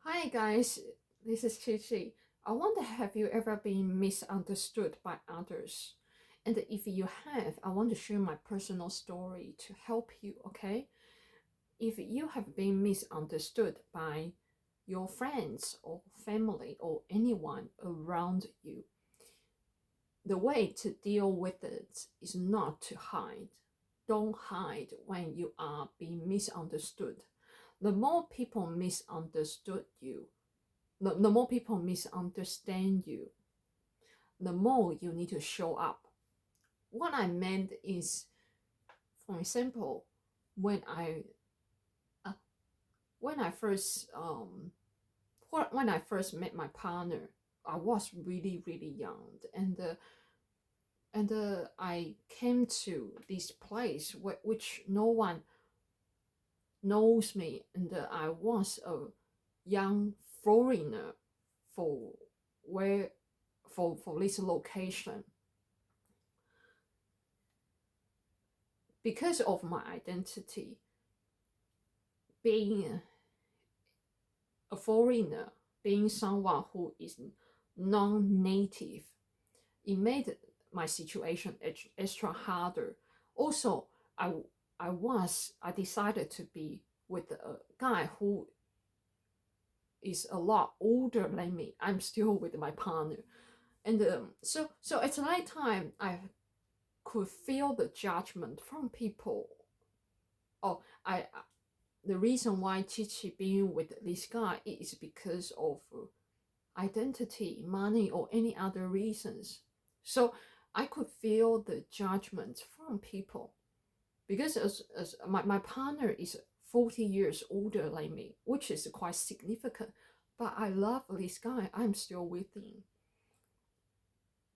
Hi guys, this is C.C. I wonder, have you ever been misunderstood by others? And if you have, I want to share my personal story to help you, okay? If you have been misunderstood by your friends or family or anyone around you, the way to deal with it is not to hide. Don't hide when you are being misunderstood. The more people misunderstood you, the more people misunderstand you, the more you need to show up. What I meant is, for example, when I uh, when I first when I first met my partner, I was really young, and I came to this place which no one knows me, and I was a young foreigner for where for this location. Because of my identity, being a foreigner, being someone who is non-native, it made my situation extra harder. Also, I I decided to be with a guy who is a lot older than me. I'm still with my partner, and so at that time I could feel the judgment from people. Oh, the reason why Chichi being with this guy is because of identity, money, or any other reasons. So I could feel the judgment from people because as my partner is 40 years older than me, which is quite significant. But I love this guy. I'm still with him,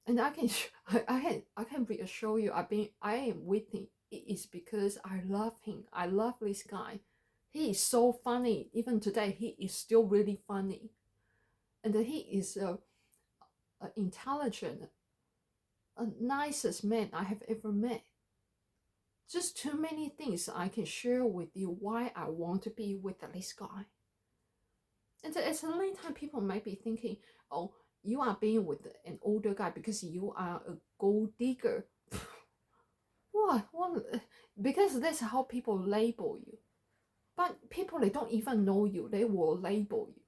and I can I can reassure you, I am with him. It is because I love him. I love this guy. He is so funny. Even today, he is still really funny, and he is a intelligent, a nicest man I have ever met. Just too many things I can share with you why I want to be with this guy. And at the same time, people might be thinking, "Oh, you are being with an older guy because you are a gold digger." What? What? Because that's how people label you. But people, they don't even know you, they will label you.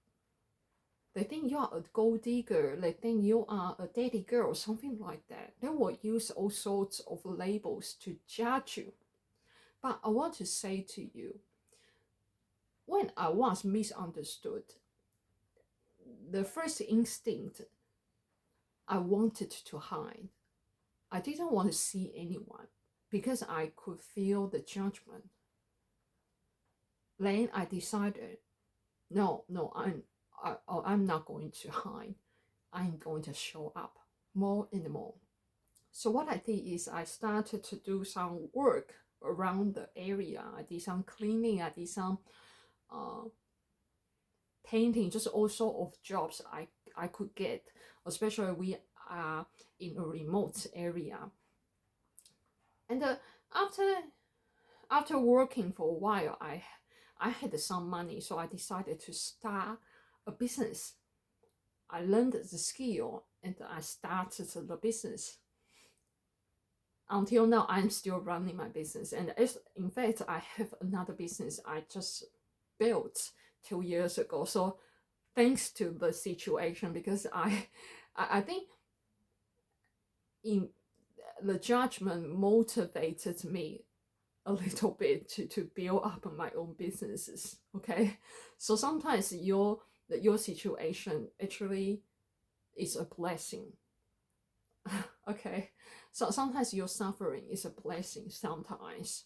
They think you are a gold digger, they think you are a daddy girl, something like that. They will use all sorts of labels to judge you. But I want to say to you, when I was misunderstood, the first instinct, I wanted to hide. I didn't want to see anyone because I could feel the judgment. Then I decided, no, I'm not going to hide. I'm going to show up more and more. So what I did is I started to do some work around the area. I did some cleaning. I did some uh, painting. Just all sort of jobs I could get, especially we are in a remote area. And after after working for a while, I had some money, so I decided to start a business. I learned the skill and I started the business. Until now, I'm still running my business, and in fact, I have another business I just built 2 years ago. So thanks to the situation, because I think in the judgment motivated me a little bit to build up my own businesses. Okay, so sometimes your situation actually is a blessing. Okay, so sometimes your suffering is a blessing sometimes.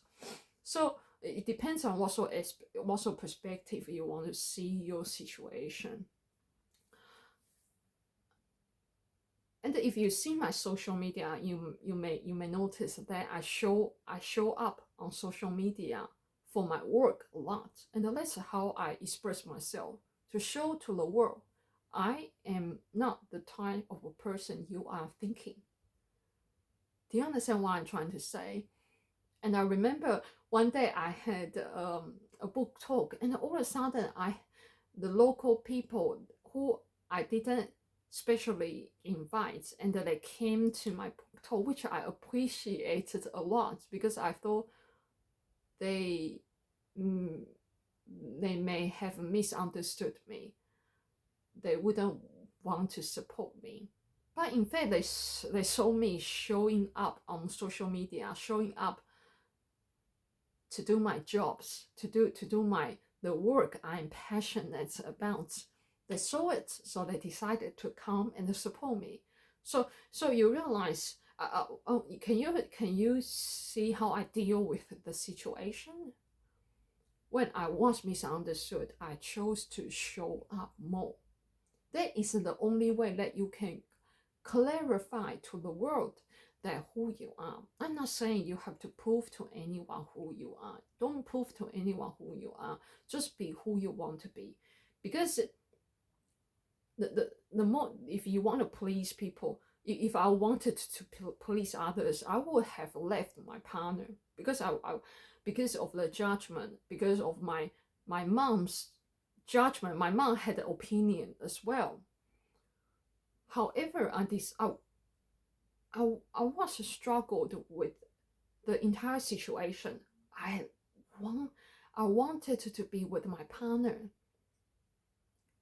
So it depends on what sort of perspective you want to see your situation. And if you see my social media, you may notice that I show up on social media for my work a lot, and that's how I express myself, to show to the world I am not the type of a person you are thinking. Do you understand what I'm trying to say? And I remember one day I had a book talk, and all of a sudden the local people who I didn't specially invite, and they came to my talk, which I appreciated a lot because I thought they mm, they may have misunderstood me. They wouldn't want to support me. But in fact, they saw me showing up on social media, showing up to do my jobs, to do the work I'm passionate about. They saw it, so they decided to come and support me. So you realize, can you see how I deal with the situation? When I was misunderstood, I chose to show up more. That is the only way that you can clarify to the world that who you are. I'm not saying you have to prove to anyone who you are. Don't prove to anyone who you are. Just be who you want to be. Because the more, if you want to please people, if I wanted to please others, I would have left my partner because because of the judgment, because of my mom's judgment. My mom had an opinion as well. However, I was struggled with the entire situation. I I wanted to be with my partner.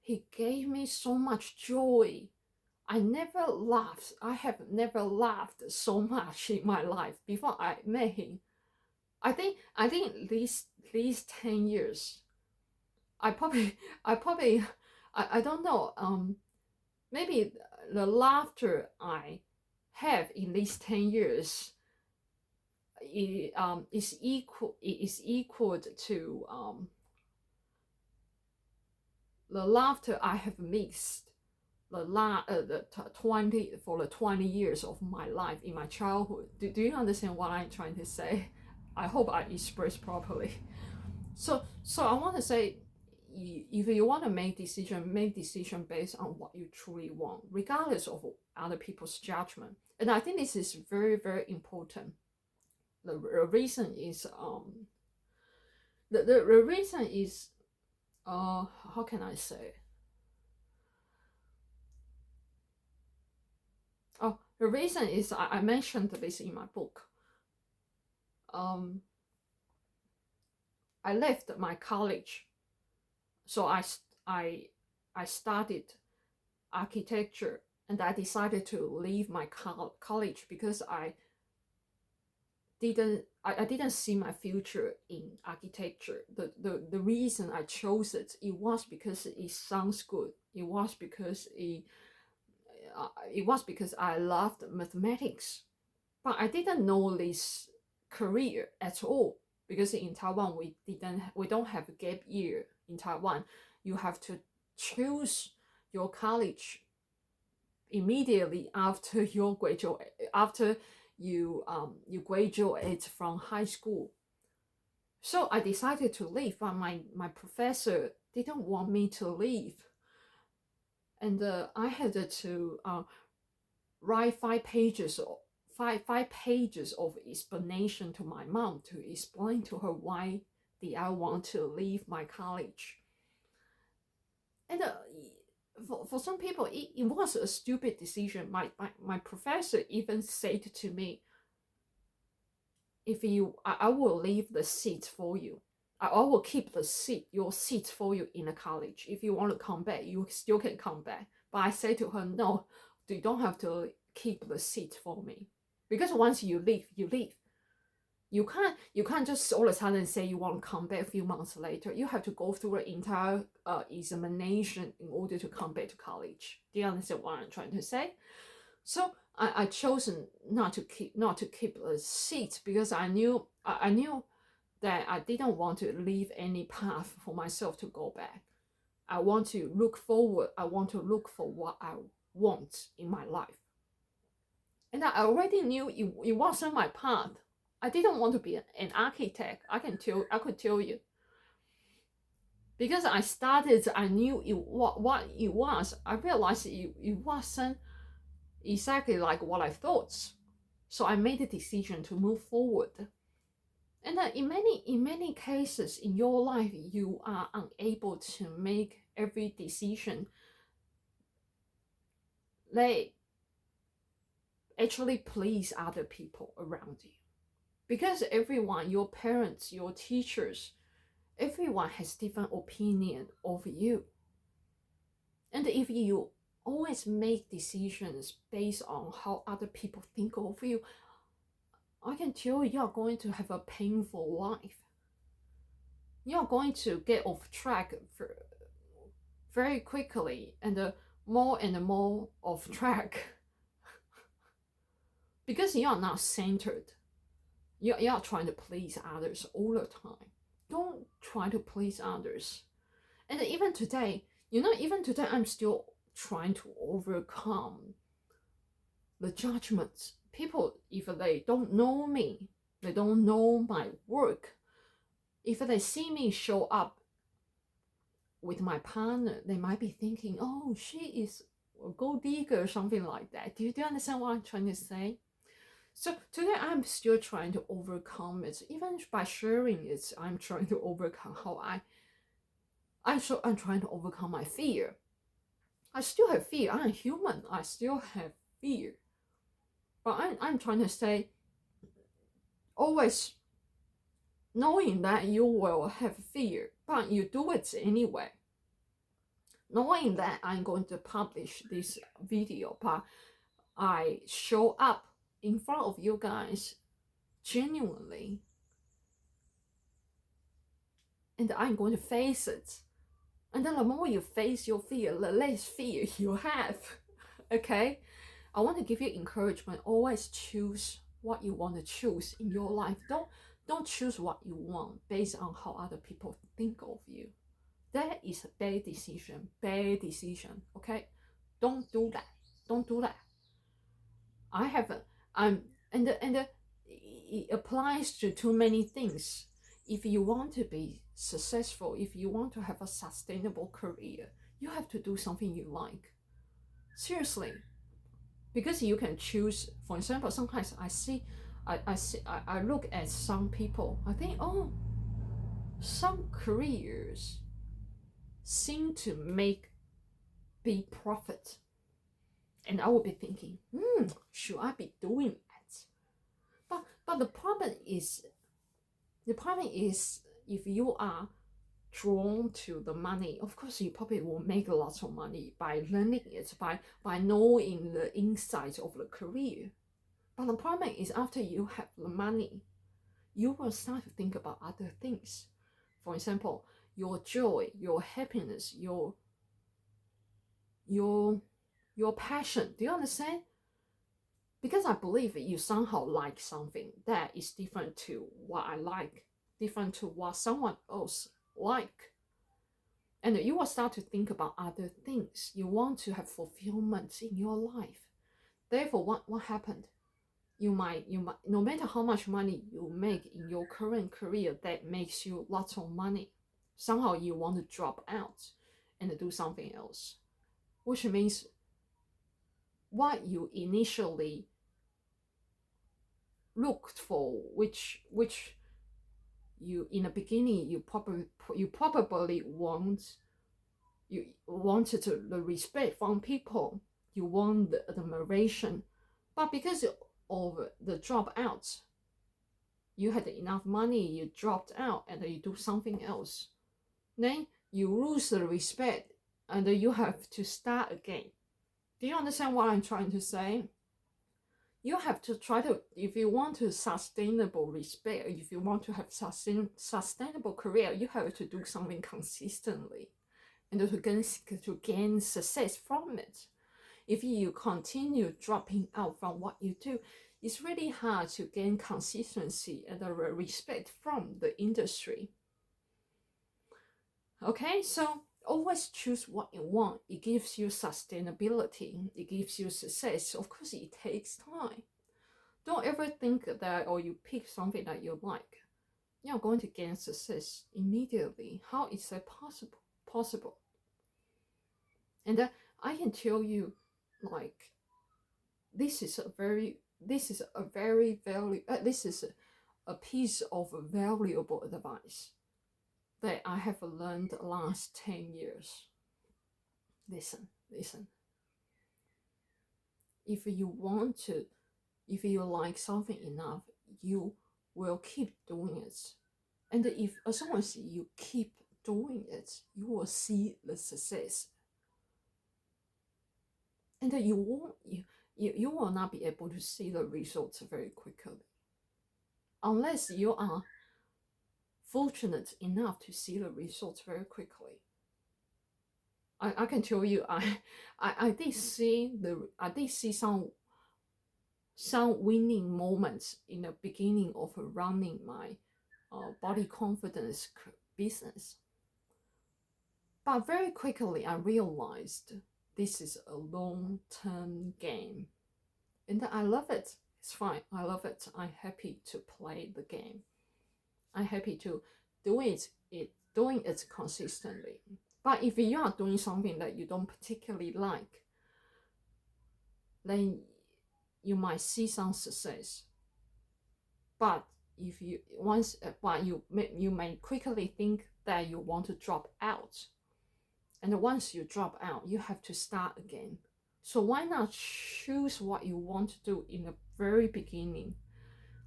He gave me so much joy. I never laughed. I have never laughed so much in my life before I met him. I think these 10 years, I probably I don't know. Maybe the laughter I have in these 10 years is equal to the laughter I have missed the 20 years of my life in my childhood. Do you understand what I'm trying to say? I hope I express properly. So I want to say, if you want to make decision based on what you truly want, regardless of other people's judgment. And I think this is very, very important. The reason is the reason is how can I say? Oh, the reason is I mentioned this in my book. I left my college, so I studied architecture, and I decided to leave my college because I didn't see my future in architecture. The reason I chose it was because it sounds good. It was because I loved mathematics, but I didn't know this career at all because in Taiwan we don't have a gap year in Taiwan. You have to choose your college immediately after you graduate from high school. So I decided to leave, but my professor didn't want me to leave, and I had to write 5 pages of explanation to my mom to explain to her why did I want to leave my college. And for some people, it was a stupid decision. My professor even said to me, if I will leave the seat for you. I will keep your seat for you in the college. If you want to come back, you still can come back. But I say to her, no, you don't have to keep the seat for me. Because once you leave, you leave. You can't just all of a sudden say you want to come back a few months later. You have to go through the entire examination in order to come back to college. Do you understand what I'm trying to say? So I chose not to keep a seat because I knew that I didn't want to leave any path for myself to go back. I want to look forward. I want to look for what I want in my life. And I already knew it wasn't my path. I didn't want to be an architect. I could tell you. Because I started, I knew what it was. I realized it wasn't exactly like what I thought. So I made a decision to move forward. And in many cases in your life, you are unable to make every decision, they actually please other people around you. Because everyone, your parents, your teachers, everyone has different opinion of you. And if you always make decisions based on how other people think of you, I can tell you are going to have a painful life. You're going to get off track very quickly and more off track because you're not centered. You're trying to please others all the time. Don't try to please others. And even today, even today, I'm still trying to overcome the judgments. People, if they don't know me, they don't know my work, if they see me show up with my partner, they might be thinking, oh, she is a gold digger or something like that. Do you understand what I'm trying to say? So today I'm still trying to overcome it. Even by sharing it, I'm trying to overcome I'm trying to overcome my fear. I still have fear. I'm human. I still have fear. But I'm trying to say, always knowing that you will have fear, but you do it anyway. Knowing that I'm going to publish this video, but I show up in front of you guys genuinely, and I'm going to face it. And then the more you face your fear, the less fear you have. Okay? I want to give you encouragement. Always choose what you want to choose in your life. Don't choose what you want based on how other people think of you. That is a bad decision. Bad decision. Okay? Don't do that. Don't do that. It applies to too many things. If you want to be successful, if you want to have a sustainable career, you have to do something you like. Seriously. Because you can choose, for example, sometimes I look at some people, I think, oh, some careers seem to make big profit. And I will be thinking, should I be doing that? But the problem is if you are drawn to the money, of course you probably will make lots of money by learning it, by knowing the insights of the career. But the problem is after you have the money, you will start to think about other things. For example, your joy, your happiness, your passion. Do you understand? Because I believe you somehow like something that is different to what I like, different to what someone else like. And you will start to think about other things. You want to have fulfillment in your life. Therefore, what happened? You might, no matter how much money you make in your current career that makes you lots of money, somehow you want to drop out and do something else, which means what you initially looked for, which you in the beginning you probably wanted the respect from people, you want the admiration, but because of the dropouts, you had enough money, you dropped out, and you do something else. Then you lose the respect, and you have to start again. Do you understand what I'm trying to say? You have to try to, if you want to sustainable respect, if you want to have sustainable career, you have to do something consistently, and to gain success from it. If you continue dropping out from what you do, it's really hard to gain consistency and respect from the industry. Okay, so always choose what you want. It gives you sustainability. It gives you success. Of course, it takes time. Don't ever think that, or you pick something that you like, you're going to gain success immediately. How is that possible? And I can tell you, like, this is a piece of valuable advice that I have learned the last 10 years. listen. If you like something enough, you will keep doing it. And if as long as you keep doing it, you will see the success. And you will not be able to see the results very quickly. Unless you are fortunate enough to see the results very quickly. I can tell you, I did see some winning moments in the beginning of running my body confidence business. But very quickly I realized this is a long-term game. And I love it. It's fine. I love it. I'm happy to play the game. I'm happy to doing it consistently. But if you are doing something that you don't particularly like, then you might see some success. But if you you may quickly think that you want to drop out. And once you drop out, you have to start again. So why not choose what you want to do in the very beginning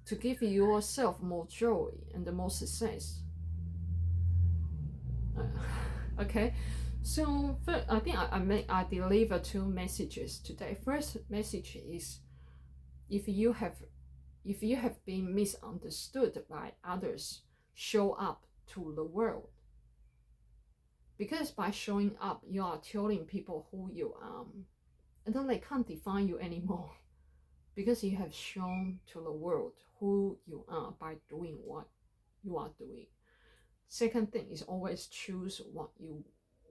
to give yourself more joy and more success? Okay, so first, I think I deliver two messages today. First message is if you have been misunderstood by others, show up to the world. Because by showing up, you are telling people who you are, and then they can't define you anymore. Because you have shown to the world who you are by doing what you are doing. Second thing is always choose what you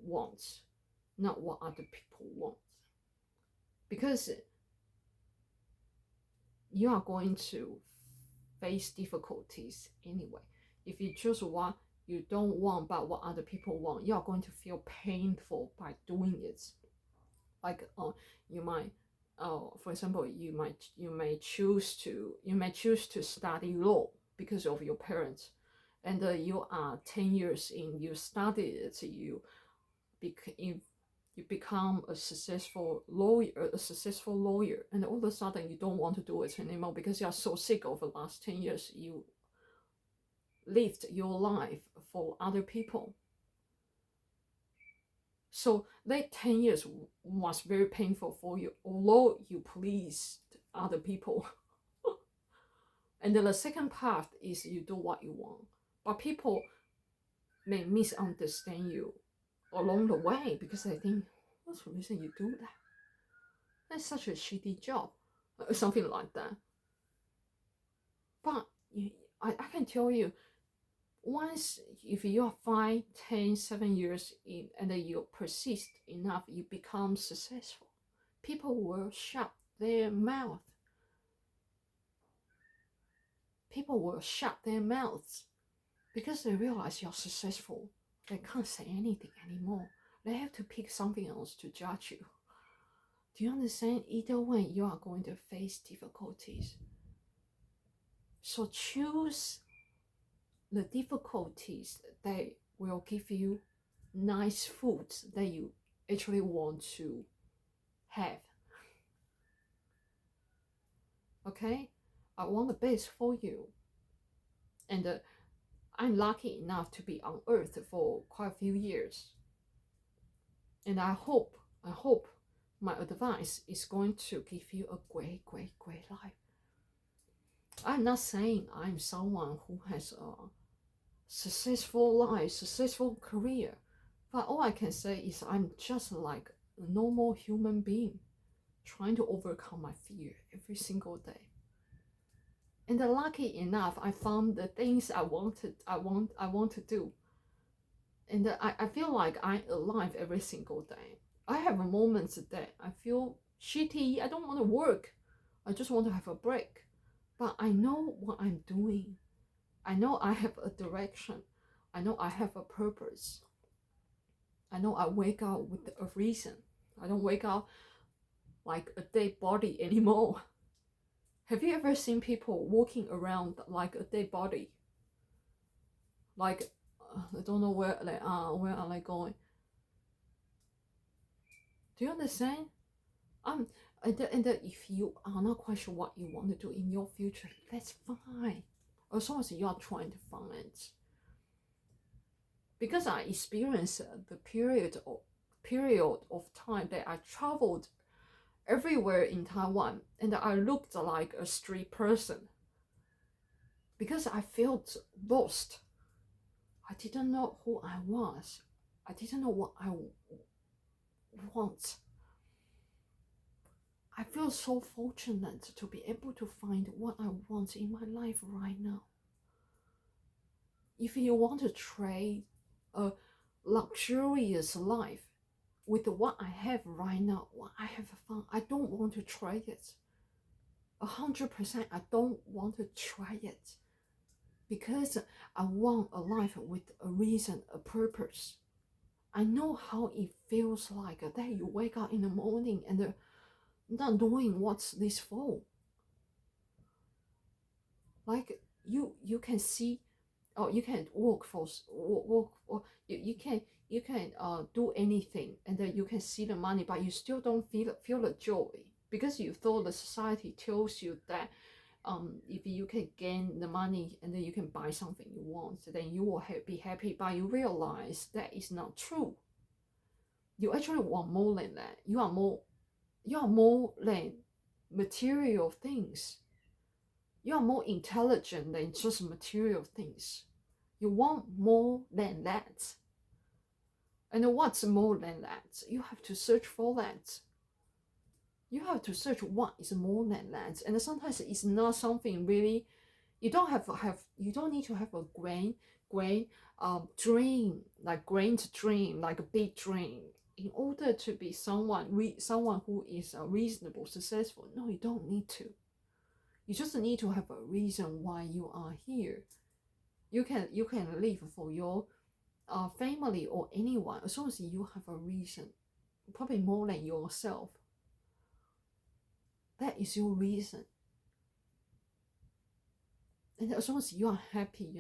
want, not what other people want. Because you are going to face difficulties anyway. If you choose what you don't want but what other people want, you are going to feel painful by doing it. Like you might for example, you may choose to study law because of your parents, and you are 10 years in, you studied it, you become a successful lawyer, and all of a sudden you don't want to do it anymore because you are so sick of the last 10 years you lived your life for other people. So that 10 years was very painful for you, although you pleased other people. And then the second part is you do what you want, but people may misunderstand you along the way because they think, what's the reason you do that? That's such a shitty job, something like that. But I can tell you, once if you are 5, 10, 7 years in, and then you persist enough, you become successful. People will shut their mouth. People will shut their mouths because they realize you're successful. They can't say anything anymore. They have to pick something else to judge you. Do you understand? Either way, you are going to face difficulties. So choose the difficulties that will give you nice foods that you actually want to have. Okay? I want the best for you. And I'm lucky enough to be on earth for quite a few years. And I hope my advice is going to give you a great life. I'm not saying I'm someone who has a successful life, successful career, but all I can say is I'm just like a normal human being trying to overcome my fear every single day. And lucky enough, I found the things I want to do. And I feel like I'm alive every single day. I have moments that I feel shitty, I don't want to work, I just want to have a break. But I know what I'm doing. I know I have a direction. I know I have a purpose. I know I wake up with a reason. I don't wake up like a dead body anymore. Have you ever seen people walking around like a dead body? Like, I don't know where they are, where are they going? Do you understand? And if you are not quite sure what you want to do in your future, that's fine. As long as you are trying to find it. Because I experienced the period of time that I traveled everywhere in Taiwan, and I looked like a street person because I felt lost. I didn't know who I was. I didn't know what I want. I feel so fortunate to be able to find what I want in my life right now. If you want to trade a luxurious life with what I have right now, what I have found, I don't want to trade it. 100%, I don't want to try it because I want a life with a reason, a purpose. I know how it feels like that you wake up in the morning and not knowing what's this for. Like you can see, or you can work for work, or you can do anything, and then you can see the money, but you still don't feel the joy because you thought the society tells you that if you can gain the money and then you can buy something you want, then you will be happy. But you realize that is not true. You actually want more than that. You are more than material things. You are more intelligent than just material things. You want more than that. And what's more than that? You have to search for that. You have to search what is more than that. And sometimes it's not something really. You don't need to have a great dream, like grand dream, like a big dream, in order to be someone who is reasonable, successful. No, you don't need to. You just need to have a reason why you are here. You can live for your family or anyone as long as you have a reason, probably more than yourself. That is your reason. And as long as you are happy,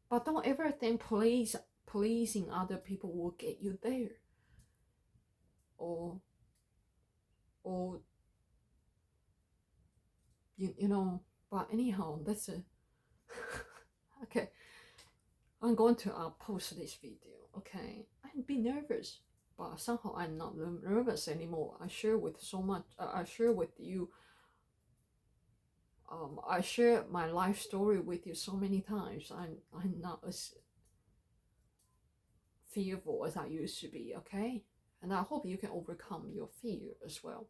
But don't ever think pleasing other people will get you there. Or but anyhow, that's it. Okay, I'm going to post this video. Okay, I'd be nervous, but somehow I'm not nervous anymore. I share with you. I share my life story with you so many times. I'm not as fearful as I used to be. Okay, and I hope you can overcome your fear as well.